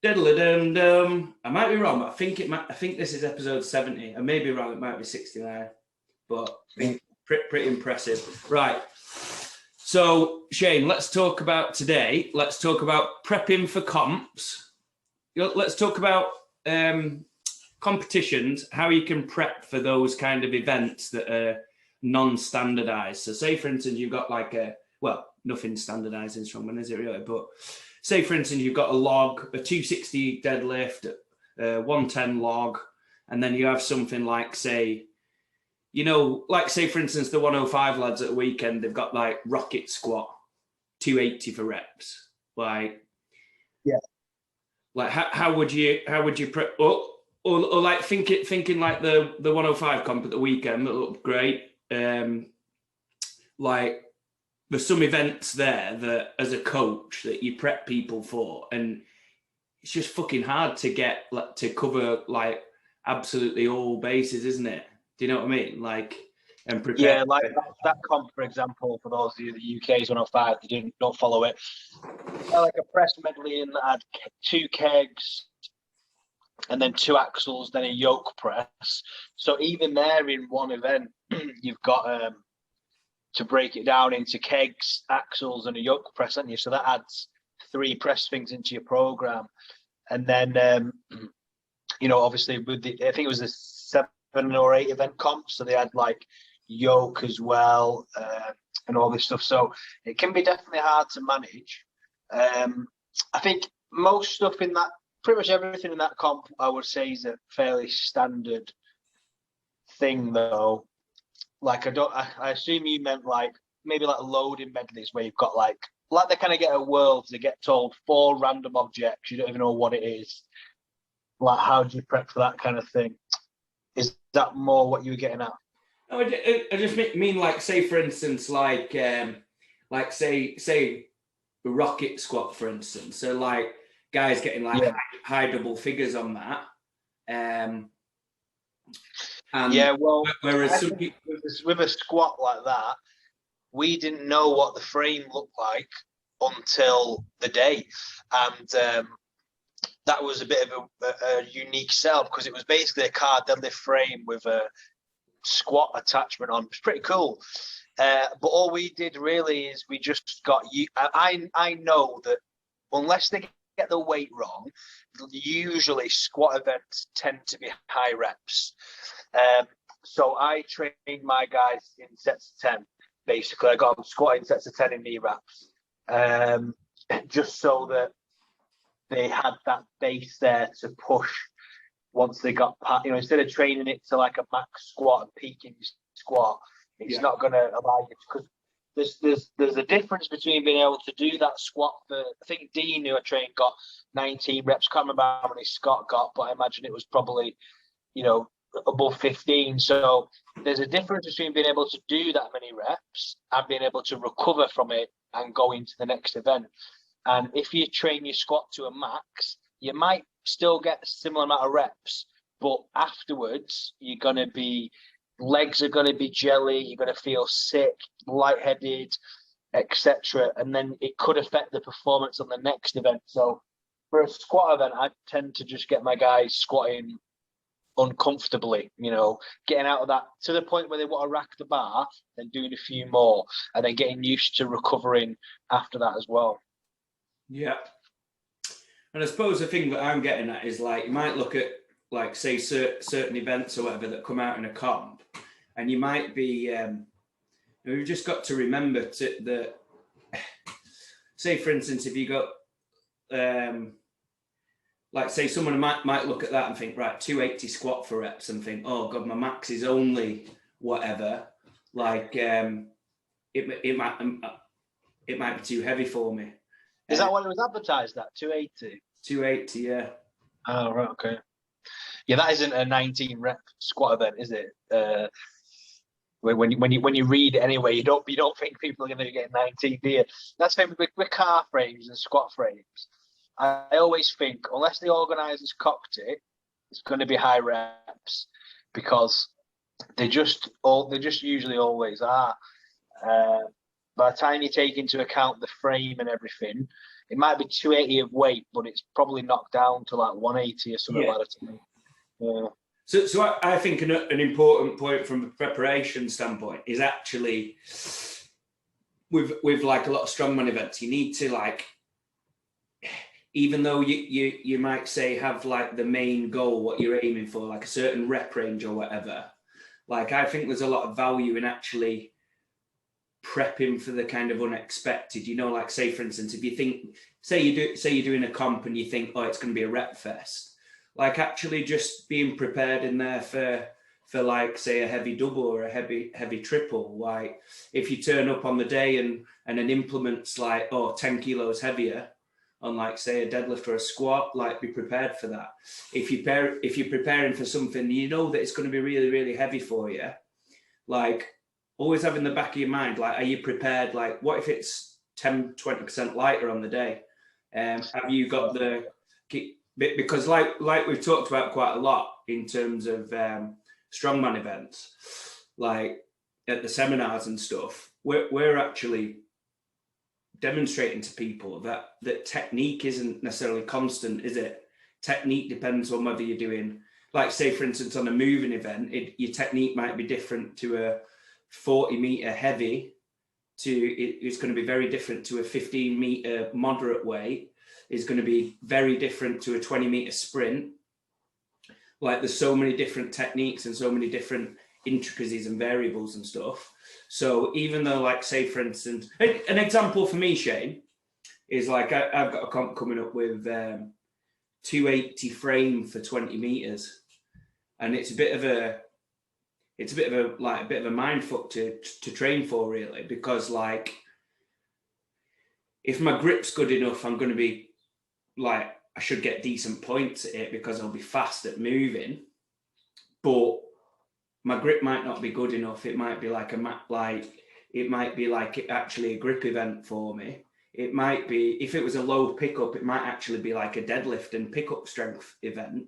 Diddle-a-dum-dum. I might be wrong, but I think this is episode 70. I may be wrong. It might be 69, but pretty impressive. Right. So Shane, let's talk about today. Let's talk about prepping for comps. Let's talk about competitions. How you can prep for those kind of events that are non-standardized. So, say for instance, you've got like nothing standardized in strongman, is it really? But say, for instance, you've got a log, a 260 deadlift, a 110 log, and then you have something like, say, for instance, the 105 lads at the weekend, they've got like rocket squat, 280 for reps. Like, yeah. Like, how would you prep? Or like thinking like the 105 comp at the weekend that looked great. Like, there's some events there that, as a coach, that you prep people for, and it's just fucking hard to get to cover like absolutely all bases, isn't it? Do you know what I mean? Like, and prepare. Yeah, like that comp, for example, for those of you the UK's 105, you don't follow it. Like a press medley in that had 2 kegs and then 2 axles, then a yoke press. So even there in one event, you've got to break it down into kegs, axles, and a yoke press, haven't you? So that adds 3 press things into your program. And then, obviously with I think it was a 7 or 8 event comp, so they had like yoke as well and all this stuff. So it can be definitely hard to manage. I think most stuff in that, pretty much everything in that comp, I would say is a fairly standard thing, though. Like, I assume you meant like maybe like loading medleys where you've got like they kind of get a world, they get told 4 random objects, you don't even know what it is. Like, how do you prep for that kind of thing? Is that more what you were getting at? No, I just mean like, say for instance, like say rocket squat, for instance. So like guys getting like high double figures on that. And yeah, well, whereas with a squat like that, we didn't know what the frame looked like until the day, and that was a bit of a unique sell, because it was basically a car deadlift frame with a squat attachment on. It's pretty cool. But all we did really is we just got you. I know that unless they get the weight wrong, usually squat events tend to be high reps. So I trained my guys in sets of 10. Basically, I got them squatting sets of 10 in knee wraps, just so that they had that base there to push once they got, instead of training it to like a max squat and peaking squat, it's not going to allow you to, because there's a difference between being able to do that squat for, I think Dean, who I trained, got 19 reps. Can't remember how many Scott got, but I imagine it was probably, above 15. So there's a difference between being able to do that many reps and being able to recover from it and go into the next event. And if you train your squat to a max, you might still get a similar amount of reps, but afterwards legs are going to be jelly, you're going to feel sick, lightheaded, etc. And then it could affect the performance on the next event. So for a squat event, I tend to just get my guys squatting uncomfortably, getting out of that to the point where they want to rack the bar, then doing a few more, and then getting used to recovering after that as well. Yeah. And I suppose the thing that I'm getting at is, like, you might look at, like, say, certain events or whatever that come out in a comp, and you might be, we've just got to remember that, say, for instance, if you got, like, say, someone might look at that and think, right, 280 squat for reps, and think, oh God, my max is only whatever. Like, it might be too heavy for me. Is that what it was advertised at? 280? 280, yeah. Oh, right, okay. Yeah, that isn't a 19 rep squat event, is it? When you read it anyway, you don't think people are going to get 19, do you? That's the thing with car frames and squat frames. I always think, unless the organisers cocked it, it's going to be high reps, because they just usually always are. By the time you take into account the frame and everything, it might be 280 of weight, but it's probably knocked down to like 180 or something Yeah. like that. Yeah. So I think an important point from a preparation standpoint is actually with like a lot of strongman events, you need to like, even though you might say have like the main goal, what you're aiming for, like a certain rep range or whatever, like I think there's a lot of value in actually prepping for the kind of unexpected, you know, like say for instance, if you think, say you're doing a comp and you think, oh, it's going to be a rep fest, like actually just being prepared in there for like say a heavy double or a heavy triple. Like if you turn up on the day and an implement's like 10 kilos heavier on like say a deadlift or a squat, like be prepared for that. If you're preparing for something you know that it's going to be really, really heavy for you, like always have in the back of your mind, like, are you prepared? Like, what if it's 10-20% lighter on the day? Have you got because like we've talked about quite a lot in terms of strongman events, like at the seminars and stuff, we're actually demonstrating to people that technique isn't necessarily constant, is it? Technique depends on whether you're doing, like say for instance on a moving event, your technique might be different to a 40 meter heavy it's going to be very different to a 15 meter moderate weight, is going to be very different to a 20 meter sprint. Like there's so many different techniques and so many different intricacies and variables and stuff. So even though like say for instance, an example for me, Shane, is like I've got a comp coming up with 280 frame for 20 meters, and it's a bit of a mind fuck to train for, really, because like if my grip's good enough, I'm going to be like, I should get decent points at it because I'll be fast at moving, but my grip might not be good enough. It might be like actually a grip event for me. It might be, if it was a low pickup, it might actually be like a deadlift and pickup strength event.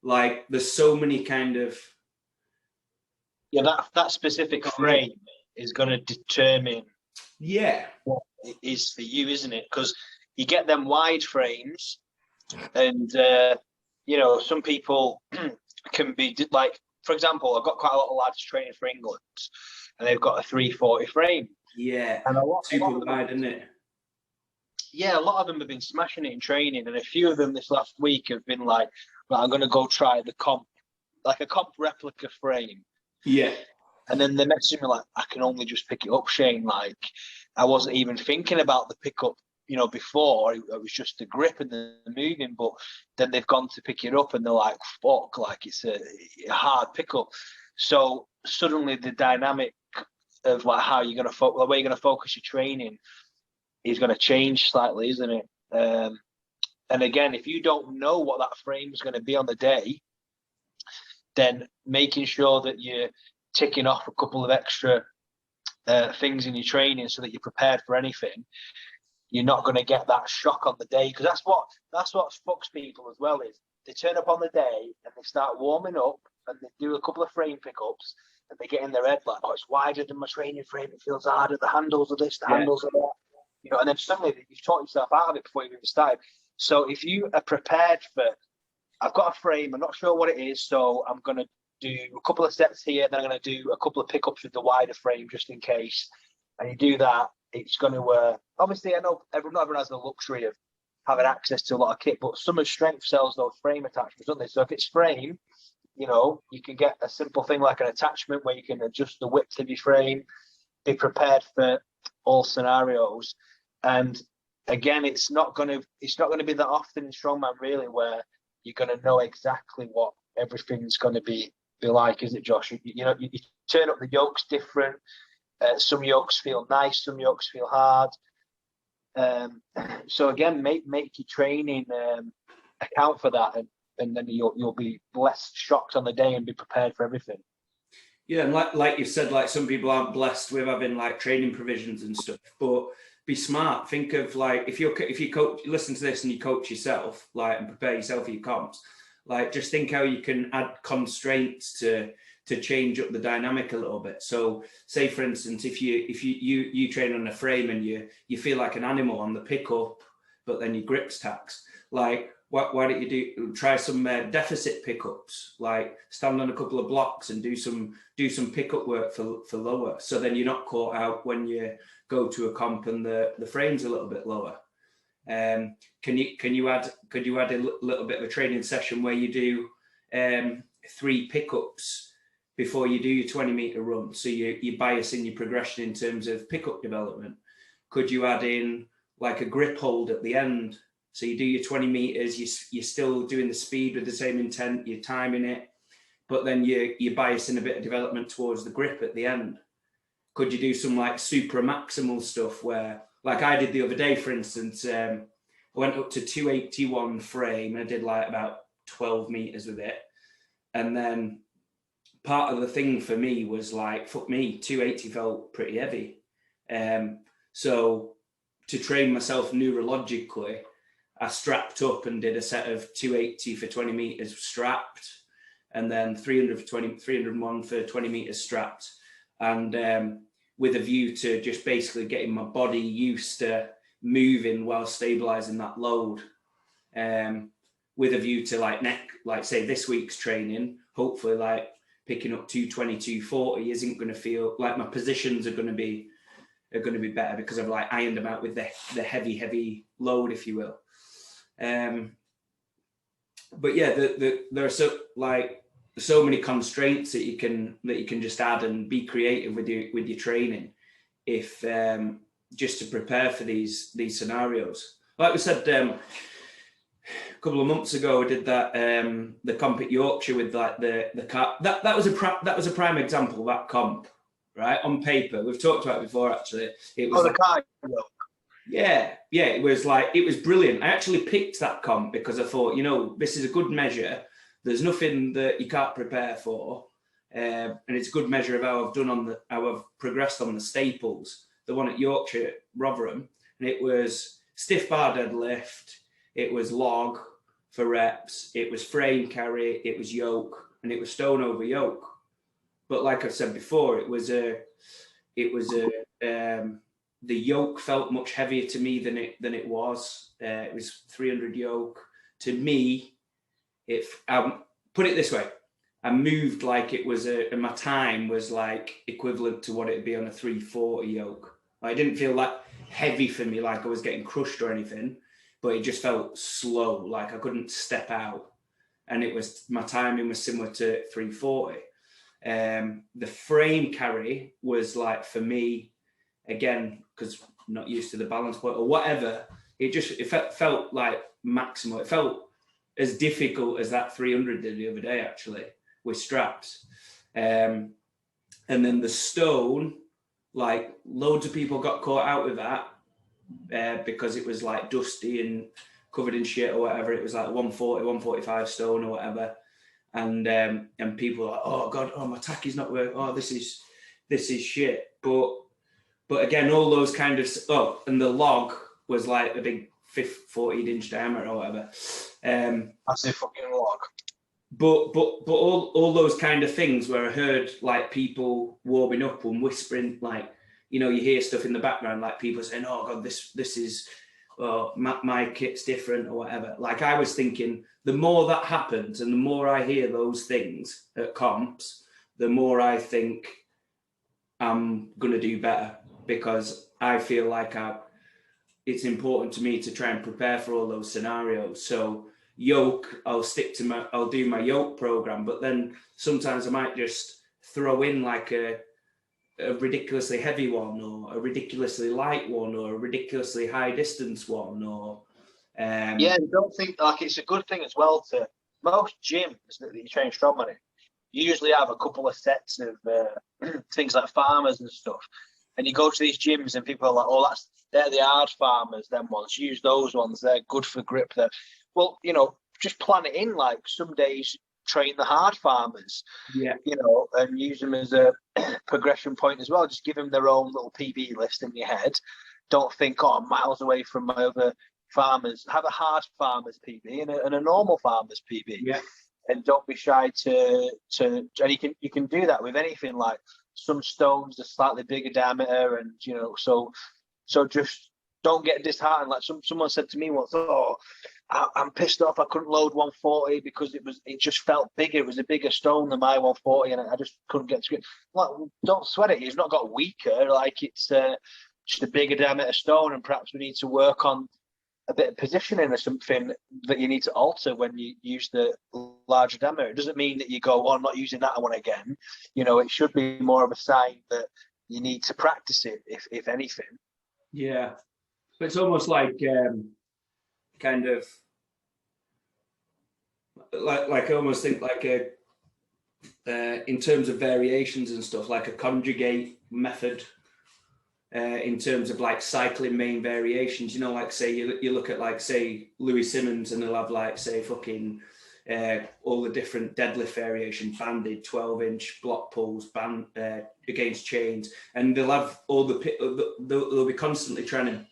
Like there's so many kind of, that specific frame is going to determine what it is for you, isn't it? Because you get them wide frames, and some people can be like, for example, I've got quite a lot of lads training for England, and they've got a 340 frame. Yeah, and super wide, isn't it? Yeah, a lot of them have been smashing it in training, and a few of them this last week have been like, right, I'm going to go try the comp, like a comp replica frame. Yeah. And then they messaged me like, I can only just pick it up, Shane. Like, I wasn't even thinking about the pickup, before. It was just the grip and the moving. But then they've gone to pick it up and they're like, fuck, like it's a hard pickup. So suddenly the dynamic of like how you're going to the way you're going to focus your training is going to change slightly, isn't it? And again, if you don't know what that frame is going to be on the day, then making sure that you're ticking off a couple of extra things in your training so that you're prepared for anything, you're not going to get that shock on the day. Because that's what fucks people as well, is they turn up on the day and they start warming up and they do a couple of frame pickups and they get in their head like, oh, it's wider than my training frame, it feels harder, the handles are this, the handles are that, and then suddenly you've taught yourself out of it before you've even started. So if you are prepared for, I've got a frame, I'm not sure what it is, so I'm going to do a couple of steps here, then I'm going to do a couple of pickups with the wider frame just in case, and you do that, it's going to obviously, I know not everyone has the luxury of having access to a lot of kit, but Summer Strength sells those frame attachments, don't they? So if it's frame, you can get a simple thing like an attachment where you can adjust the width of your frame, be prepared for all scenarios. And again, it's not going to be that often in strongman, really, where you're going to know exactly what everything's going to be like, is it, Josh? You turn up, the yokes different. Some yokes feel nice, some yokes feel hard. So again, make your training account for that, and then you'll be less shocked on the day and be prepared for everything. Yeah, and like you said, like some people aren't blessed with having like training provisions and stuff, but be smart. Think of like if you coach, listen to this and you coach yourself, like, and prepare yourself for your comps. Like just think how you can add constraints to change up the dynamic a little bit. So say for instance, if you train on a frame and you feel like an animal on the pickup, but then your grip's taxed. Like, why don't you try some deficit pickups? Like, stand on a couple of blocks and do some pickup work for lower. So then you're not caught out when you go to a comp and the frame's a little bit lower. Could you add a little bit of a training session where you do 3 pickups before you do your 20-meter run, so you bias in your progression in terms of pickup development? Could you add in like a grip hold at the end, so you do your 20 meters, you're still doing the speed with the same intent, you're timing it, but then you bias in a bit of development towards the grip at the end? Could you do some like supra maximal stuff where, like I did the other day, for instance, I went up to 281 frame and I did like about 12 meters with it. And then part of the thing for me was like, fuck me, 280 felt pretty heavy. So to train myself neurologically, I strapped up and did a set of 280 for 20 meters strapped, and then 301 for 20 meters strapped. And with a view to just basically getting my body used to moving while stabilizing that load. With a view to like say this week's training, hopefully like picking up 220, 240 isn't going to feel like my positions are going to be better because I've like ironed them out with the heavy load, if you will. But yeah, there are so many constraints that you can just add and be creative with your training, if just to prepare for these scenarios. Like we said, a couple of months ago, I did that the comp at Yorkshire with like the car. That was a prime example of that comp, right? On paper, we've talked about it before. Actually, it was the car. Yeah, it was brilliant. I actually picked that comp because I thought, this is a good measure. There's nothing that you can't prepare for, and it's a good measure of how I've progressed on the staples. The one at Yorkshire, Rotherham, and it was stiff bar deadlift, it was log for reps, it was frame carry, it was yoke, and it was stone over yoke. But like I've said before, the yoke felt much heavier to me than it was. It was 300 yoke. To me, put it this way, I moved like it was and my time was like equivalent to what it'd be on a 340 yoke. I didn't feel that heavy for me, like I was getting crushed or anything, but it just felt slow, like I couldn't step out. And my timing was similar to 340. The frame carry was like, for me, again, because I'm not used to the balance point or whatever, it felt like maximal. It felt as difficult as that 300 did the other day, actually, with straps. And then the stone, like loads of people got caught out with that because it was like dusty and covered in shit or whatever. It was like 140, 145 stone or whatever. And people were like, oh God, my tacky's not working. Oh, this is shit. But again, all those kind of, and the log was like a big 14-inch diameter or whatever. That's a fucking log. But all those kind of things where I heard like people warming up and whispering, like, you hear stuff in the background, like people saying, oh God, this is, my kit's different or whatever. Like I was thinking, the more that happens and the more I hear those things at comps, the more I think I'm going to do better, because I feel like it's important to me to try and prepare for all those scenarios. So yoke, I'll do my yoke program, but then sometimes I might just throw in like a ridiculously heavy one, or a ridiculously light one, or a ridiculously high distance one, or yeah, I don't think like it's a good thing as well to most gyms that you train strongman in. You usually have a couple of sets of things like farmers and stuff, and you go to these gyms and people are like, oh, they're the hard farmers, them ones, use those ones, they're good for grip. Well, just plan it in, like some days train the hard farmers, and use them as a progression point as well. Just give them their own little PB list in your head. Don't think, I'm miles away from my other farmers. Have a hard farmers PB and a normal farmers PB. Yeah. And don't be shy to and you can do that with anything. Like some stones are slightly bigger diameter, and so just don't get disheartened. Like someone said to me once, "Oh, I'm pissed off. I couldn't load 140 because it just felt bigger. It was a bigger stone than my 140, and I just couldn't get to it." Like, don't sweat it. It's not got weaker. Like, it's just a bigger diameter stone, and perhaps we need to work on a bit of positioning or something that you need to alter when you use the larger diameter. It doesn't mean that you go, "Oh, I'm not using that one again." You know, it should be more of a sign that you need to practice it, if anything. Yeah, but it's almost like kind of like I almost think like a in terms of variations and stuff, like a conjugate method. In terms of like cycling main variations, you know, like say you look at like say Louis Simmons, and they'll have like say fucking all the different deadlift variation, banded 12-inch block pulls, band against chains, and they'll have all they'll be constantly trying to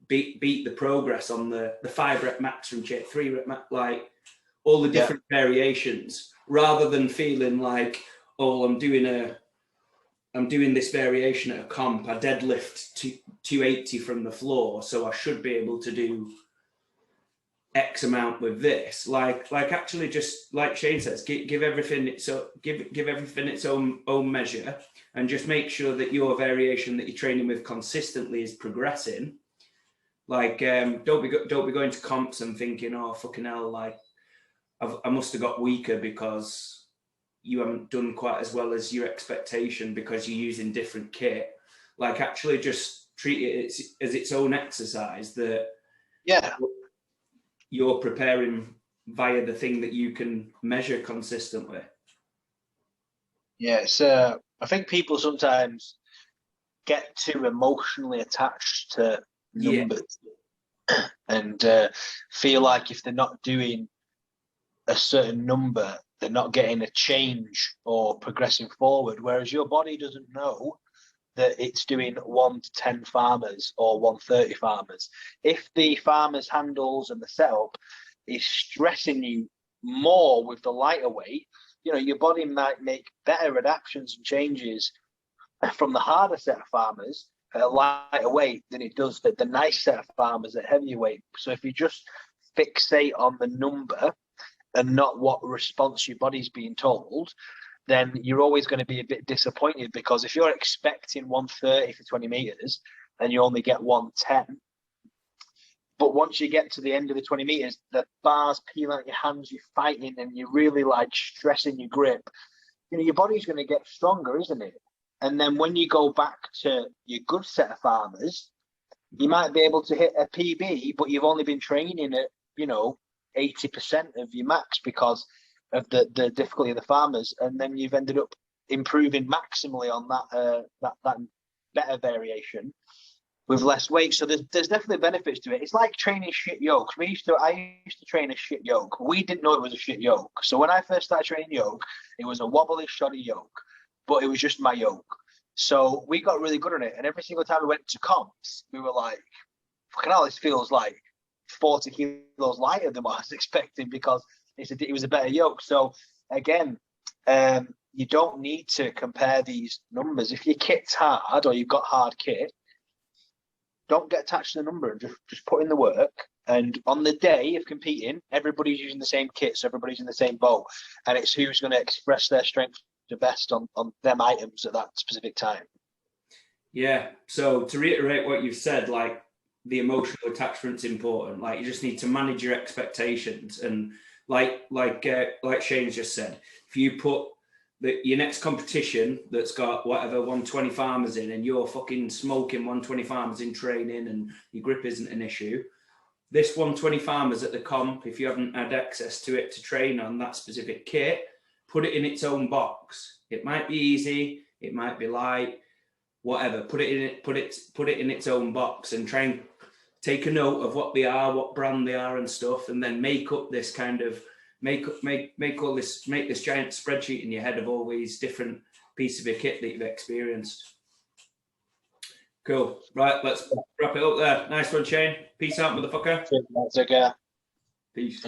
beat the progress on the 5 rep max from chain, 3 rep max, like all the different variations, rather than feeling like, oh, I'm doing this variation at a comp. I deadlift 280 from the floor, so I should be able to do X amount with this. Like actually, just like Shane says, give everything its own measure, and just make sure that your variation that you're training with consistently is progressing. Like, don't be going to comps and thinking, oh fucking hell, like I must have got weaker because you haven't done quite as well as your expectation because you're using different kit. Like, actually just treat it as its own exercise that you're preparing via the thing that you can measure consistently. Yeah, it's I think people sometimes get too emotionally attached to numbers and feel like if they're not doing a certain number, they're not getting a change or progressing forward, whereas your body doesn't know that it's doing 1 to 10 farmers or 130 farmers. If the farmers handles and the setup is stressing you more with the lighter weight, you know, your body might make better adaptations and changes from the harder set of farmers at a lighter weight than it does the nice set of farmers at heavier weight. So if you just fixate on the number and not what response your body's being told, then you're always going to be a bit disappointed, because if you're expecting 130 for 20 meters and you only get 110, but once you get to the end of the 20 meters, the bars peel out your hands, you're fighting and you're really like stressing your grip, you know, your body's going to get stronger, isn't it? And then when you go back to your good set of farmers, you might be able to hit a PB, but you've only been training at, you know, 80% of your max because of the difficulty of the farmers, and then you've ended up improving maximally on that better variation with less weight. So there's definitely benefits to it. It's like training shit yokes. I used to train a shit yoke. We didn't know it was a shit yoke. So when I first started training yoke, it was a wobbly, shoddy yoke, but it was just my yoke. So we got really good at it, and every single time we went to comps, we were like, fucking hell, this feels like 40 kilos lighter than what I was expecting, because it was a better yoke. So again, you don't need to compare these numbers. If your kit's hard or you've got hard kit, don't get attached to the number and just put in the work. And on the day of competing, everybody's using the same kit, so everybody's in the same boat, and it's who's going to express their strength the best on them items at that specific time. Yeah. So to reiterate what you've said, like, the emotional attachment's important. Like, you just need to manage your expectations, and like Shane's just said, if you put your next competition that's got whatever 120 farmers in, and you're fucking smoking 120 farmers in training and your grip isn't an issue, this 120 farmers at the comp, if you haven't had access to it to train on that specific kit, put it in its own box. It might be easy, it might be light, whatever. Put it in its own box, and try and take a note of what they are, what brand they are and stuff, and then make up this kind of make this giant spreadsheet in your head of all these different pieces of your kit that you've experienced. Cool. Right, let's wrap it up there. Nice one, Shane. Peace out, motherfucker. Take care. Peace.